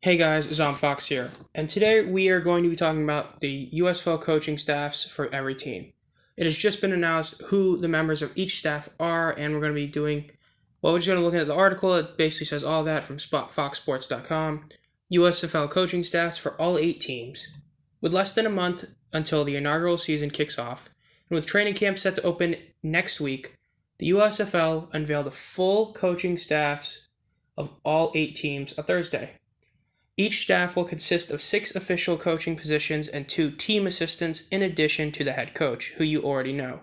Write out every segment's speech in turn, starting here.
Hey guys, Fox here, and today we are going to be talking about the USFL coaching staffs for every team. It has just been announced who the members of each staff are, and we're going to be we're just going to look at the article. It basically says all that from foxsports.com. USFL coaching staffs for all 8 teams. With less than a month until the inaugural season kicks off, and with training camp set to open next week, the USFL unveiled the full coaching staffs of all 8 teams on Thursday. Each staff will consist of 6 official coaching positions and 2 team assistants in addition to the head coach, who you already know.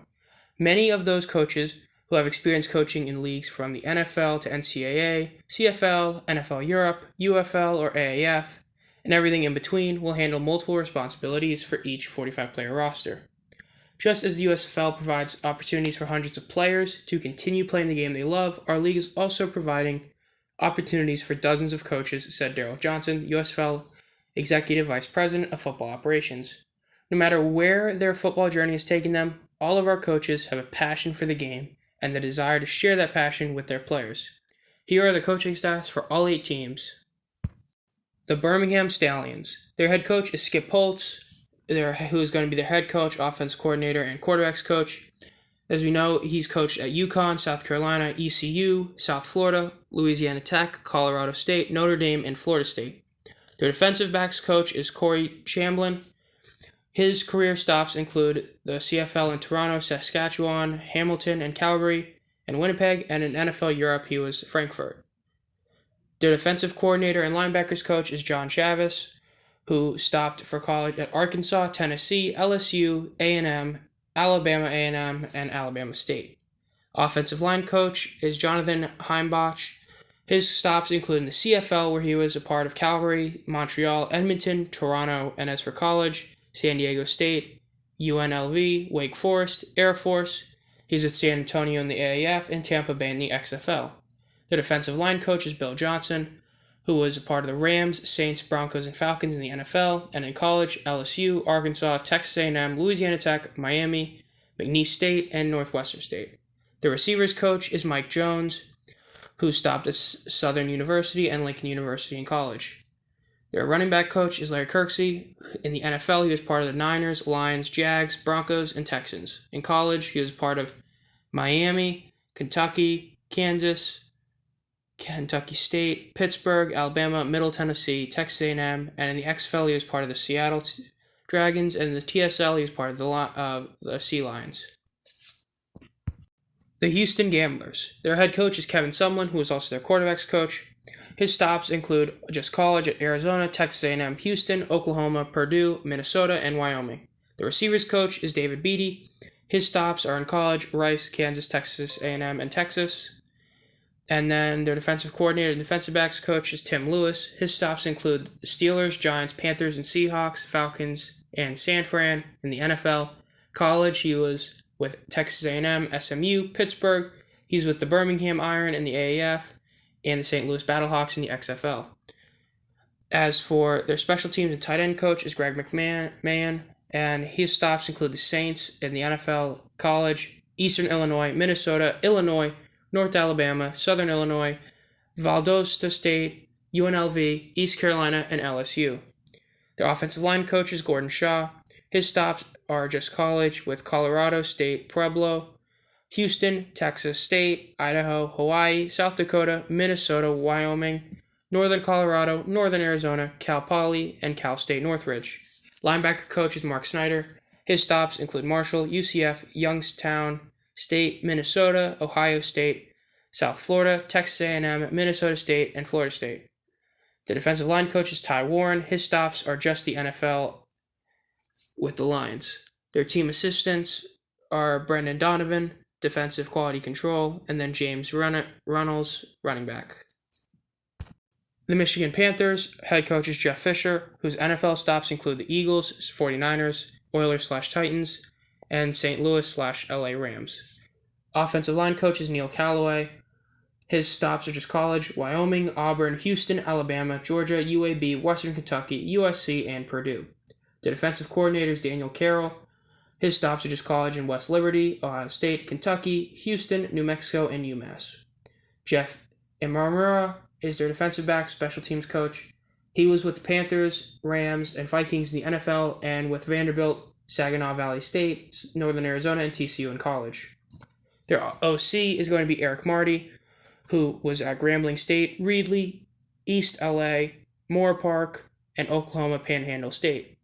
Many of those coaches who have experience coaching in leagues from the NFL to NCAA, CFL, NFL Europe, UFL, or AAF, and everything in between will handle multiple responsibilities for each 45-player roster. Just as the USFL provides opportunities for hundreds of players to continue playing the game they love, our league is also providing opportunities for dozens of coaches, said Daryl Johnson, USFL Executive Vice President of Football Operations. No matter where their football journey has taken them, all of our coaches have a passion for the game and the desire to share that passion with their players. Here are the coaching staffs for all 8 teams. The Birmingham Stallions. Their head coach is Skip Holtz, who is going to be their head coach, offense coordinator, and quarterbacks coach. As we know, he's coached at UConn, South Carolina, ECU, South Florida, Louisiana Tech, Colorado State, Notre Dame, and Florida State. Their defensive backs coach is Corey Chamblin. His career stops include the CFL in Toronto, Saskatchewan, Hamilton, and Calgary, and Winnipeg, and in NFL Europe he was Frankfurt. Their defensive coordinator and linebackers coach is John Chavis, who stopped for college at Arkansas, Tennessee, LSU, A&M, Alabama A&M, and Alabama State. Offensive line coach is Jonathan Heimbach. His stops include in the CFL, where he was a part of Calgary, Montreal, Edmonton, Toronto, and as for college, San Diego State, UNLV, Wake Forest, Air Force. He's at San Antonio in the AAF, and Tampa Bay in the XFL. The defensive line coach is Bill Johnson, who was a part of the Rams, Saints, Broncos, and Falcons in the NFL, and in college, LSU, Arkansas, Texas A&M, Louisiana Tech, Miami, McNeese State, and Northwestern State. The receivers coach is Mike Jones, who stopped at Southern University and Lincoln University in college. Their running back coach is Larry Kirksey. In the NFL, he was part of the Niners, Lions, Jags, Broncos, and Texans. In college, he was part of Miami, Kentucky, Kansas, Kentucky State, Pittsburgh, Alabama, Middle Tennessee, Texas A&M, and in the XFL he was part of the Seattle Dragons, and in the TSL he was part of the Sea Lions. The Houston Gamblers. Their head coach is Kevin Sumlin, who is also their quarterbacks coach. His stops include just college at Arizona, Texas A&M, Houston, Oklahoma, Purdue, Minnesota, and Wyoming. The receivers coach is David Beatty. His stops are in college, Rice, Kansas, Texas A&M, and Texas. And then their defensive coordinator and defensive backs coach is Tim Lewis. His stops include the Steelers, Giants, Panthers, and Seahawks, Falcons, and San Fran. In the NFL, college, he was with Texas A&M, SMU, Pittsburgh. He's with the Birmingham Iron in the AAF, and the St. Louis Battlehawks in the XFL. As for their special teams and tight end coach is Greg McMahon, and his stops include the Saints in the NFL, college, Eastern Illinois, Minnesota, Illinois, North Alabama, Southern Illinois, Valdosta State, UNLV, East Carolina, and LSU. Their offensive line coach is Gordon Shaw. His stops are just college with Colorado State, Pueblo, Houston, Texas State, Idaho, Hawaii, South Dakota, Minnesota, Wyoming, Northern Colorado, Northern Arizona, Cal Poly, and Cal State Northridge. Linebacker coach is Mark Snyder. His stops include Marshall, UCF, Youngstown State, Minnesota, Ohio State, South Florida, Texas A&M, Minnesota State, and Florida State. The defensive line coach is Ty Warren. His stops are just the NFL with the Lions. Their team assistants are Brendan Donovan, defensive quality control, and then James Runnels, running back. The Michigan Panthers head coach is Jeff Fisher, whose NFL stops include the Eagles, 49ers, Oilers/Titans, and St. Louis/LA Rams. Offensive line coach is Neil Callaway. His stops are just college, Wyoming, Auburn, Houston, Alabama, Georgia, UAB, Western Kentucky, USC, and Purdue. The defensive coordinator is Daniel Carroll. His stops are just college in West Liberty, Ohio State, Kentucky, Houston, New Mexico, and UMass. Jeff Imamura is their defensive back special teams coach. He was with the Panthers, Rams, and Vikings in the NFL, and with Vanderbilt, Saginaw Valley State, Northern Arizona, and TCU in college. Their OC is going to be Eric Marty, who was at Grambling State, Reedley, East LA, Moore Park, and Oklahoma Panhandle State.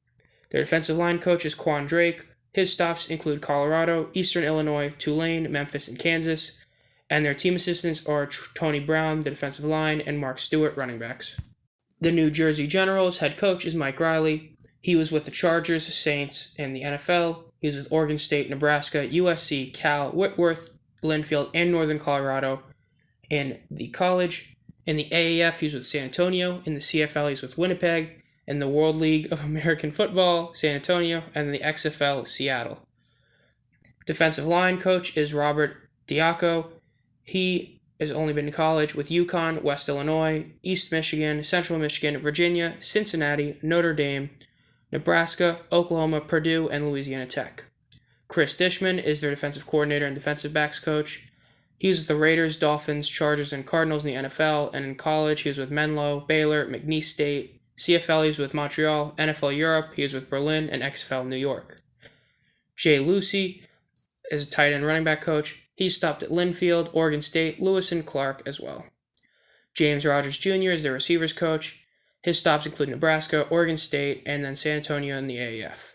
Their defensive line coach is Quan Drake. His stops include Colorado, Eastern Illinois, Tulane, Memphis, and Kansas. And their team assistants are Tony Brown, the defensive line, and Mark Stewart, running backs. The New Jersey Generals head coach is Mike Riley. He was with the Chargers, Saints, and the NFL. He was with Oregon State, Nebraska, USC, Cal, Whitworth, Linfield, and Northern Colorado. In the college, in the AAF, he was with San Antonio. In the CFL, he's with Winnipeg. In the World League of American Football, San Antonio. And in the XFL, Seattle. Defensive line coach is Robert Diaco. He has only been in college with UConn, West Illinois, East Michigan, Central Michigan, Virginia, Cincinnati, Notre Dame, Nebraska, Oklahoma, Purdue, and Louisiana Tech. Chris Dishman is their defensive coordinator and defensive backs coach. He was with the Raiders, Dolphins, Chargers, and Cardinals in the NFL, and in college he was with Menlo, Baylor, McNeese State. CFL he was with Montreal, NFL Europe he was with Berlin, and XFL New York. Jay Lucy is a tight end running back coach. He stopped at Linfield, Oregon State, Lewis, and Clark as well. James Rogers Jr. is their receivers coach. His stops include Nebraska, Oregon State, and then San Antonio in the AAF.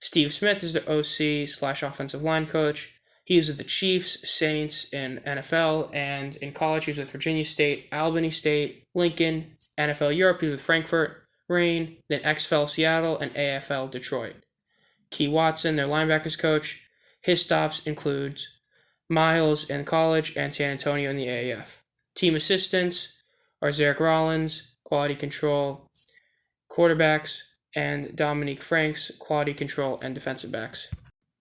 Steve Smith is their OC/offensive line coach. He was with the Chiefs, Saints, in NFL, and in college he was with Virginia State, Albany State, Lincoln, NFL Europe he was with Frankfurt, Reign, then XFL Seattle, and AFL Detroit. Key Watson, their linebackers coach. His stops include Miles in college and San Antonio in the AAF. Team assistants are Zarek Rollins, quality control, quarterbacks, and Dominique Franks, quality control and defensive backs.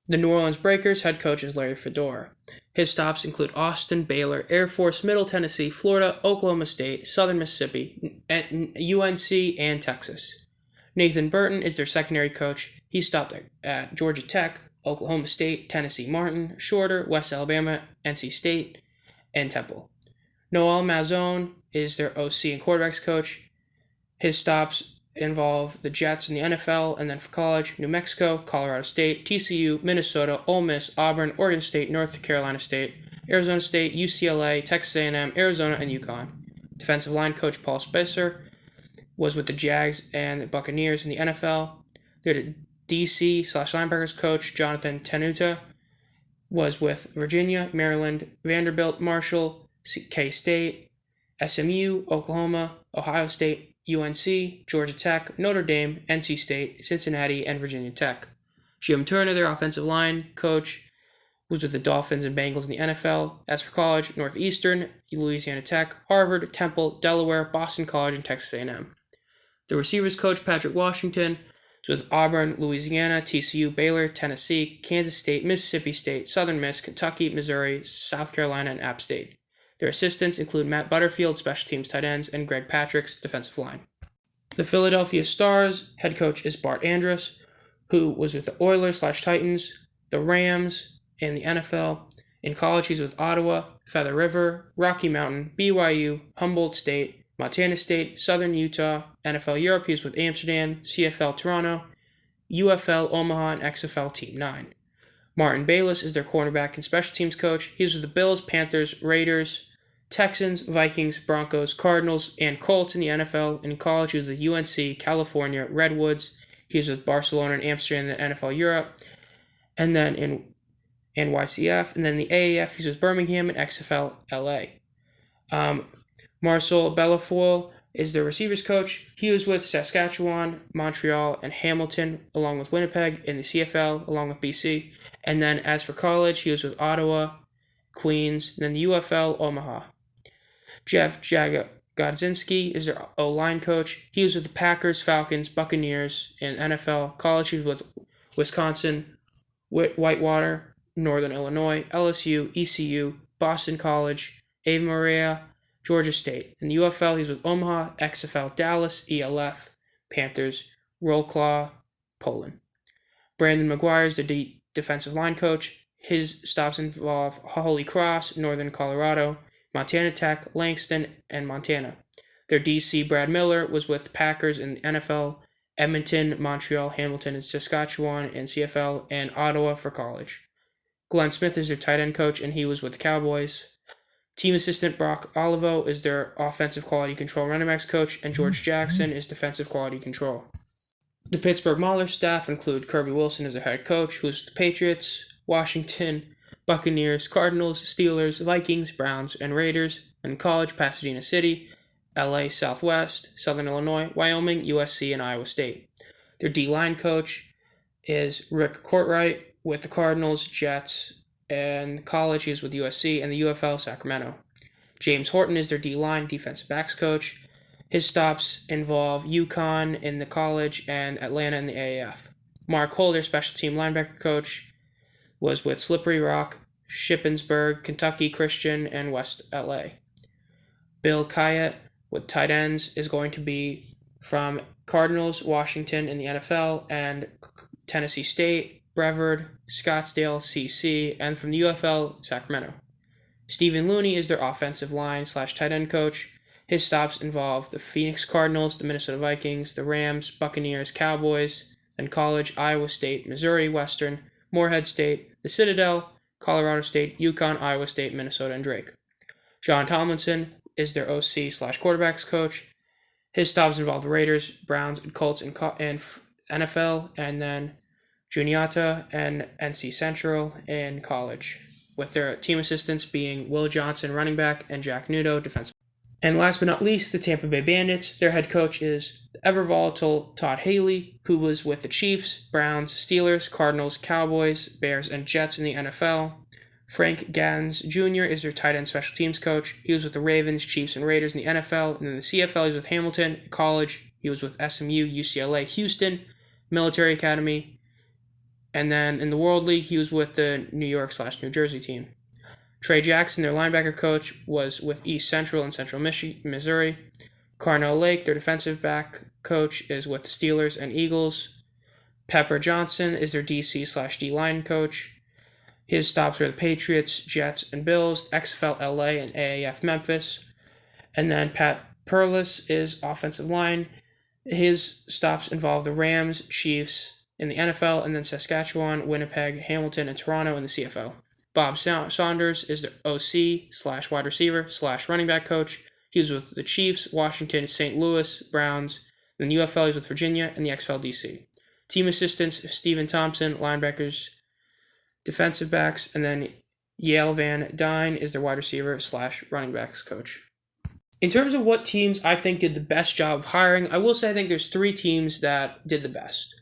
The New Orleans Breakers head coach is Larry Fedora. His stops include Austin, Baylor, Air Force, Middle Tennessee, Florida, Oklahoma State, Southern Mississippi, UNC, and Texas. Nathan Burton is their secondary coach. He stopped at Georgia Tech, Oklahoma State, Tennessee Martin, Shorter, West Alabama, NC State, and Temple. Noel Mazzone is their OC and quarterbacks coach. His stops involve the Jets in the NFL, and then for college, New Mexico, Colorado State, TCU, Minnesota, Ole Miss, Auburn, Oregon State, North Carolina State, Arizona State, UCLA, Texas A&M, Arizona, and UConn. Defensive line coach Paul Spicer was with the Jags and the Buccaneers in the NFL. Their DC/linebackers coach Jonathan Tenuta was with Virginia, Maryland, Vanderbilt, Marshall, K-State, SMU, Oklahoma, Ohio State, UNC, Georgia Tech, Notre Dame, NC State, Cincinnati, and Virginia Tech. Jim Turner, their offensive line coach, was with the Dolphins and Bengals in the NFL. As for college, Northeastern, Louisiana Tech, Harvard, Temple, Delaware, Boston College, and Texas A&M. The receivers coach, Patrick Washington, was with Auburn, Louisiana, TCU, Baylor, Tennessee, Kansas State, Mississippi State, Southern Miss, Kentucky, Missouri, South Carolina, and App State. Their assistants include Matt Butterfield, special teams tight ends, and Greg Patrick's defensive line. The Philadelphia Stars head coach is Bart Andrus, who was with the Oilers/Titans, the Rams, and the NFL. In college, he's with Ottawa, Feather River, Rocky Mountain, BYU, Humboldt State, Montana State, Southern Utah, NFL Europe, he's with Amsterdam, CFL Toronto, UFL Omaha, and XFL Team 9. Martin Bayless is their cornerback and special teams coach. He's with the Bills, Panthers, Raiders, Texans, Vikings, Broncos, Cardinals, and Colts in the NFL. In college, he was with UNC, California, Redwoods. He was with Barcelona and Amsterdam in the NFL Europe. And then in NYCF. And then the AAF, he's with Birmingham and XFL LA. Marcel Bellafoil is the receivers coach. He was with Saskatchewan, Montreal, and Hamilton, along with Winnipeg in the CFL, along with BC. And then as for college, he was with Ottawa, Queens, and then the UFL, Omaha. Jeff Godzinski is their O-line coach. He was with the Packers, Falcons, Buccaneers, and NFL. College, he was with Wisconsin, Whitewater, Northern Illinois, LSU, ECU, Boston College, Ave Maria, Georgia State. In the UFL, he's with Omaha, XFL, Dallas, ELF, Panthers, Wrocław, Poland. Brandon McGuire is the defensive line coach. His stops involve Holy Cross, Northern Colorado, Montana Tech, Langston, and Montana. Their DC, Brad Miller, was with the Packers in the NFL, Edmonton, Montreal, Hamilton, and Saskatchewan in CFL, and Ottawa for college. Glenn Smith is their tight end coach, and he was with the Cowboys. Team assistant Brock Olivo is their offensive quality control running backs coach, and George Jackson is defensive quality control. The Pittsburgh Maulers staff include Kirby Wilson as their head coach, who's the Patriots, Washington, Buccaneers, Cardinals, Steelers, Vikings, Browns, and Raiders, and college Pasadena City, LA Southwest, Southern Illinois, Wyoming, USC, and Iowa State. Their D-line coach is Rick Courtwright with the Cardinals, Jets, and college he is with USC, and the UFL Sacramento. James Horton is their D-line defensive backs coach. His stops involve UConn in the college and Atlanta in the AAF. Mark Holder, special team linebacker coach, was with Slippery Rock, Shippensburg, Kentucky Christian, and West LA. Bill Kayet with tight ends is going to be from Cardinals, Washington in the NFL, and Tennessee State, Brevard, Scottsdale, CC, and from the UFL, Sacramento. Stephen Looney is their offensive line / tight end coach. His stops involve the Phoenix Cardinals, the Minnesota Vikings, the Rams, Buccaneers, Cowboys, and college Iowa State, Missouri Western, Morehead State, the Citadel, Colorado State, UConn, Iowa State, Minnesota, and Drake. John Tomlinson is their OC / quarterbacks coach. His stops involve the Raiders, Browns, and Colts and NFL, and then Juniata and NC Central in college, with their team assistants being Will Johnson, running back, and Jack Nudo, defensive. And last but not least, the Tampa Bay Bandits. Their head coach is the ever-volatile Todd Haley, who was with the Chiefs, Browns, Steelers, Cardinals, Cowboys, Bears, and Jets in the NFL. Frank Gans Jr. is their tight end special teams coach. He was with the Ravens, Chiefs, and Raiders in the NFL. And in the CFL, he's with Hamilton. College, he was with SMU, UCLA, Houston, Military Academy. And then in the World League, he was with the New York / New Jersey team. Trey Jackson, their linebacker coach, was with East Central and Central Missouri. Carnell Lake, their defensive back coach, is with the Steelers and Eagles. Pepper Johnson is their DC / D-line coach. His stops were the Patriots, Jets, and Bills, XFL LA, and AAF Memphis. And then Pat Perlis is offensive line. His stops involve the Rams, Chiefs in the NFL, and then Saskatchewan, Winnipeg, Hamilton, and Toronto in the CFL. Bob Saunders is the OC / wide receiver / running back coach. He was with the Chiefs, Washington, St. Louis, Browns, then UFL he's with Virginia, and the XFL DC. Team assistants, Stephen Thompson, linebackers, defensive backs, and then Yale Van Dyne is their wide receiver / running backs coach. In terms of what teams I think did the best job of hiring, I will say I think there's 3 teams that did the best.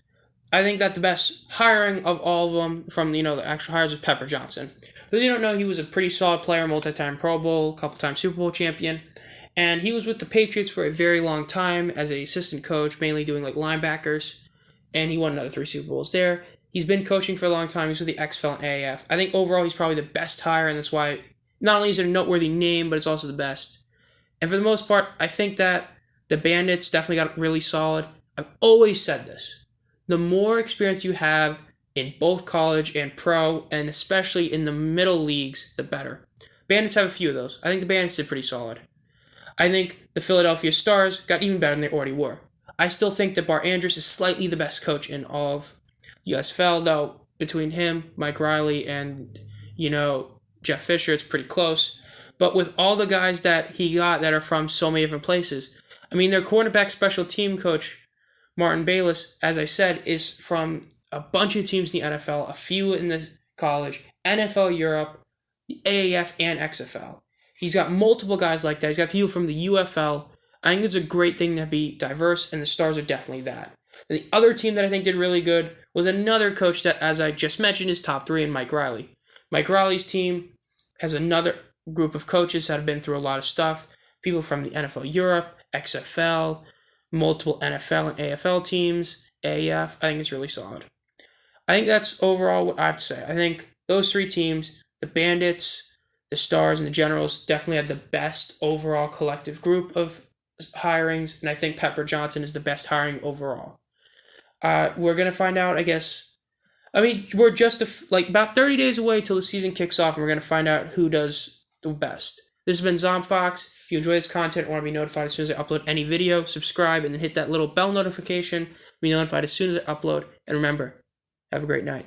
I think that the best hiring of all of them from, the actual hires was Pepper Johnson. For those you don't know, he was a pretty solid player, multi-time Pro Bowl, couple-time Super Bowl champion, and he was with the Patriots for a very long time as an assistant coach, mainly doing linebackers, and he won another 3 Super Bowls there. He's been coaching for a long time. He's with the XFL and AAF. I think overall he's probably the best hire, and that's why not only is it a noteworthy name, but it's also the best. And for the most part, I think that the Bandits definitely got really solid. I've always said this. The more experience you have in both college and pro, and especially in the middle leagues, the better. Bandits have a few of those. I think the Bandits did pretty solid. I think the Philadelphia Stars got even better than they already were. I still think that Bart Andrews is slightly the best coach in all of USFL, though between him, Mike Riley, and, Jeff Fisher, it's pretty close. But with all the guys that he got that are from so many different places, their cornerback special team coach, Martin Bayless, as I said, is from a bunch of teams in the NFL, a few in the college, NFL Europe, the AAF, and XFL. He's got multiple guys like that. He's got people from the UFL. I think it's a great thing to be diverse, and the Stars are definitely that. And the other team that I think did really good was another coach that, as I just mentioned, is top 3 in Mike Riley. Mike Riley's team has another group of coaches that have been through a lot of stuff. People from the NFL Europe, XFL, multiple NFL and AFL teams, AAF. I think it's really solid. I think that's overall what I have to say. I think those 3 teams, the Bandits, the Stars, and the Generals, definitely had the best overall collective group of hirings, and I think Pepper Johnson is the best hiring overall. We're going to find out, I guess. We're just about 30 days away till the season kicks off, and we're going to find out who does the best. This has been Zom Fox. If you enjoy this content and want to be notified as soon as I upload any video, subscribe and then hit that little bell notification to be notified as soon as I upload. And remember, have a great night.